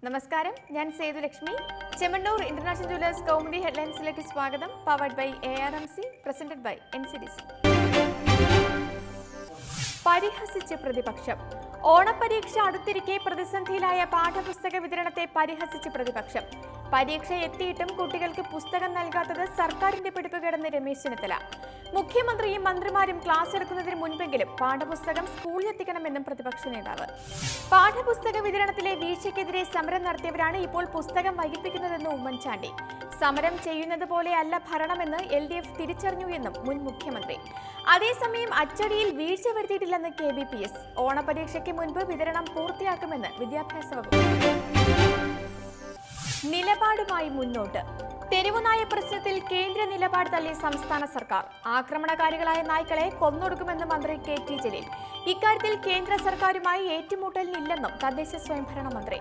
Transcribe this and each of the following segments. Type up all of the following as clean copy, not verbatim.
നമസ്കാരം, ഞാൻ Sethulakshmi. Chemmanur international jewellers Kaumudi ഹെഡ്ലൈൻസിലേക്ക് സ്വാഗതം. Powered by ARMC, presented by NCDC. പരിഹസിച്ച് പ്രതിപക്ഷം. ഓണപരീക്ഷ അടുത്തിരിക്കെ പ്രതിസന്ധിയിലായ പാഠപുസ്തക വിതരണത്തെ പരിഹസിച്ച് പ്രതിപക്ഷം. പരീക്ഷ എത്തിയിട്ടും കുട്ടികൾക്ക് പുസ്തകം നൽകാത്തത് സർക്കാരിന്റെ പിടിപ്പുകേടെന്ന് രമേശ് ചെന്നിത്തല. മുഖ്യമന്ത്രിയും മന്ത്രിമാരും ക്ലാസ് എടുക്കുന്നതിന് മുൻപെങ്കിലും പാഠപുസ്തകം സ്കൂളിലെത്തിക്കണമെന്നും പ്രതിപക്ഷ നേതാവ്. പാഠപുസ്തക വിതരണത്തിലെ വീഴ്ചയ്ക്കെതിരെ സമരം നടത്തിയവരാണ് ഇപ്പോൾ പുസ്തകം വൈകിപ്പിക്കുന്നതെന്ന് ഉമ്മൻചാണ്ടി. സമരം ചെയ്യുന്നത് പോലെയല്ല ഭരണമെന്ന് LDF തിരിച്ചറിഞ്ഞു എന്നും മുൻ മുഖ്യമന്ത്രി. അതേസമയം അച്ചടിയിൽ വീഴ്ച വരുത്തിയിട്ടില്ലെന്ന് KBPS. ഓണപരീക്ഷയ്ക്ക് മുൻപ് വിതരണം പൂർത്തിയാക്കുമെന്ന് വിദ്യാഭ്യാസ വകുപ്പ്. നിലപാടുമായി മുന്നോട്ട്. തെരുവുനായ പ്രശ്നത്തിൽ കേന്ദ്ര നിലപാട് തള്ളി സംസ്ഥാന സർക്കാർ. ആക്രമണകാരികളായ നായ്ക്കളെ കൊന്നൊടുക്കുമെന്ന് മന്ത്രി KT ജലീൽ. ഇക്കാര്യത്തിൽ കേന്ദ്ര സർക്കാരുമായി ഏറ്റുമുട്ടലിനില്ലെന്നും തദ്ദേശ സ്വയംഭരണ മന്ത്രി.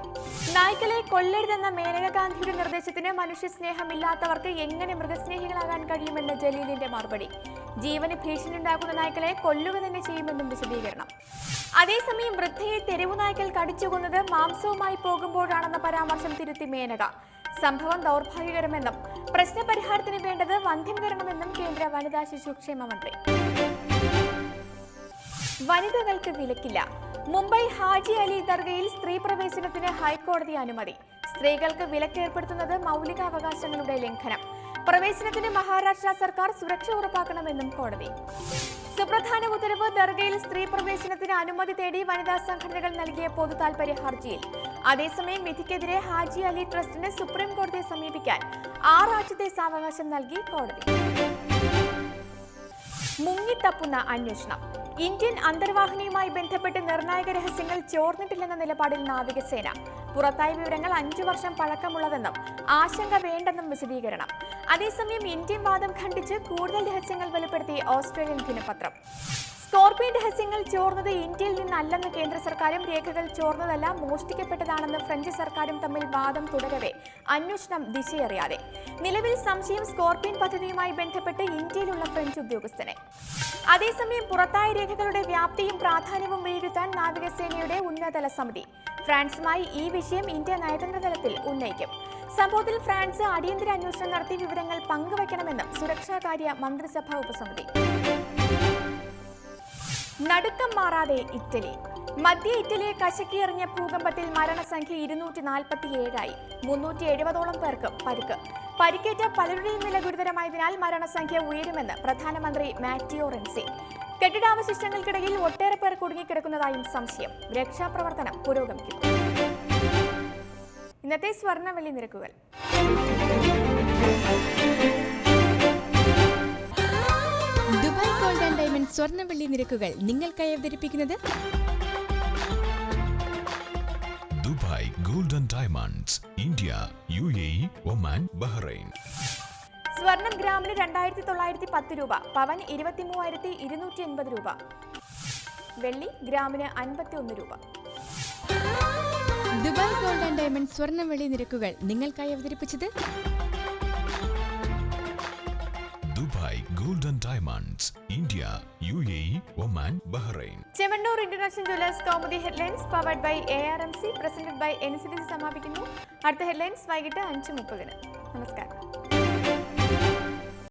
നായ്ക്കളെ കൊല്ലരുതെന്ന മേനകാ ഗാന്ധിയുടെ നിർദ്ദേശത്തിന് മനുഷ്യസ്നേഹമില്ലാത്തവർക്ക് എങ്ങനെ മൃഗസ്നേഹികളാകാൻ കഴിയുമെന്ന് ജലീലിന്റെ മറുപടി. ജീവന് ഭീഷണിയുണ്ടാക്കുന്ന നായ്ക്കളെ കൊല്ലുക തന്നെ ചെയ്യുമെന്നും വിശദീകരണം. അതേസമയം വൃദ്ധയെ തെരുവുനായ്ക്കൾ കടിച്ചുകൊന്നത് മാംസവുമായി പോകുമ്പോഴാണെന്ന പരാമർശം തിരുത്തി മേനക. സംഭവം ദൗർഭാഗ്യകരമെന്നും പ്രശ്നപരിഹാരത്തിന് വേണ്ടത് വന്ധ്യംകരണമെന്നും കേന്ദ്ര വനിതാ ശിശുക്ഷേമ മന്ത്രി. വനിതകൾക്ക് വിലക്കില്ല. മുംബൈ ഹാജി അലി ദർഗയിൽ സ്ത്രീ പ്രവേശനത്തിന് ഹൈക്കോടതി അനുമതി. സ്ത്രീകൾക്ക് വിലക്ക് ഏർപ്പെടുത്തുന്നത് മൗലികാവകാശങ്ങളുടെ ലംഘനം. പ്രവേശനത്തിന് മഹാരാഷ്ട്ര സർക്കാർ സുരക്ഷ ഉറപ്പാക്കണമെന്നും കോടതി. സുപ്രധാന ഉത്തരവ്. ദർഗയിൽ സ്ത്രീ പ്രവേശനത്തിന് അനുമതി തേടി വനിതാ സംഘടനകൾ നൽകിയ പൊതു താൽപര്യ ഹർജിയിൽ. അതേസമയം വിധിക്കെതിരെ ഹാജി അലി ട്രസ്റ്റിന് സുപ്രീം കോടതിയെ സമീപിക്കാൻ 6 ആഴ്ചത്തെ സാവകാശം നൽകി കോടതി. മുങ്ങിത്തപ്പുന്ന അന്വേഷണം. ഇന്ത്യൻ അന്തർവാഹിനിയുമായി ബന്ധപ്പെട്ട് നിർണായക രഹസ്യങ്ങൾ ചോർന്നിട്ടില്ലെന്ന നിലപാടിൽ നാവികസേന. പുറത്തായ വിവരങ്ങൾ 5 വർഷം പഴക്കമുള്ളതെന്നും ആശങ്ക വേണ്ടെന്നും വിശദീകരണം. അതേസമയം ഇന്ത്യൻ വാദം ഖണ്ഡിച്ച് കൂടുതൽ രഹസ്യങ്ങൾ വെളിപ്പെടുത്തി ഓസ്ട്രേലിയൻ ദിനപത്രം. സ്കോർപിയൻ രഹസ്യങ്ങൾ ചോർന്നത് ഇന്ത്യയിൽ നിന്നല്ലെന്ന് കേന്ദ്ര സർക്കാരും രേഖകൾ ചോർന്നതല്ല മോഷ്ടിക്കപ്പെട്ടതാണെന്ന് ഫ്രഞ്ച് സർക്കാരും തമ്മിൽ വാദം തുടരവെ അന്വേഷണം ദിശയറിയാതെ. നിലവിൽ സംശയം സ്കോർപിയൻ പദ്ധതിയുമായി ബന്ധപ്പെട്ട് ഇന്ത്യയിലുള്ള ഫ്രഞ്ച് ഉദ്യോഗസ്ഥനെ. അതേസമയം പുറത്തായ രേഖകളുടെ വ്യാപ്തിയും പ്രാധാന്യവും വിലയിരുത്താൻ നാവികസേനയുടെ ഉന്നതതല സമിതി. ഫ്രാൻസുമായി ഈ വിഷയം ഇന്ത്യ നയതന്ത്ര തലത്തിൽ ഉന്നയിക്കും. സംഭവത്തിൽ ഫ്രാൻസ് അടിയന്തര അന്വേഷണം നടത്തി വിവരങ്ങൾ പങ്കുവയ്ക്കണമെന്നും സുരക്ഷാകാര്യ മന്ത്രിസഭാ ഉപസമിതി. നടുക്കം മാറാതെ ഇറ്റലി. മധ്യ ഇറ്റലിയെ കശക്കിയെറിഞ്ഞ ഭൂകമ്പത്തിൽ മരണസംഖ്യ 247ആയി. 370ഓളം പേർക്ക് പരിക്ക്. പരിക്കേറ്റ പലരുടെയും നില ഗുരുതരമായതിനാൽ മരണസംഖ്യ ഉയരുമെന്ന് പ്രധാനമന്ത്രി മാറ്റിയോ റെൻസി. കെട്ടിടാവശിഷ്ടങ്ങൾക്കിടയിൽ ഒട്ടേറെ പേർ കുടുങ്ങിക്കിടക്കുന്നതായും സംശയം. രക്ഷാപ്രവർത്തനം പുരോഗമിക്കുന്നു. ഇന്നത്തെ സ്വർണ്ണ വെള്ളി നിരക്കുകൾ. ദുബായ് ഗോൾഡ് ആൻഡ് ഡയമണ്ട് സ്വർണ്ണ വെള്ളി നിരക്കുകൾ നിങ്ങൾക്കായി അവതരിപ്പിക്കുന്നത് Dubai gold and diamonds, India, UAE, Oman, Bahrain. സ്വർണം ഗ്രാമിന് 2910 രൂപ, പവൻ 23,280 രൂപ, വെള്ളി ഗ്രാമിന് 51 രൂപ. ദുബായ് ഗോൾഡ് ആൻഡ് ഡയമണ്ട് സ്വർണ്ണ വെള്ളി നിരക്കുകൾ നിങ്ങൾക്കായി അവതരിപ്പിച്ചത് Dubai gold and diamonds, India, UAE, Oman, Bahrain. Chemmanur international jewellers Kaumudi headlines powered by ARMC, presented by NCDC സമാപിക്കുന്നു. അടുത്ത ഹെഡ്ലൈൻസ് വൈകിട്ട് 5:30. നമസ്കാരം.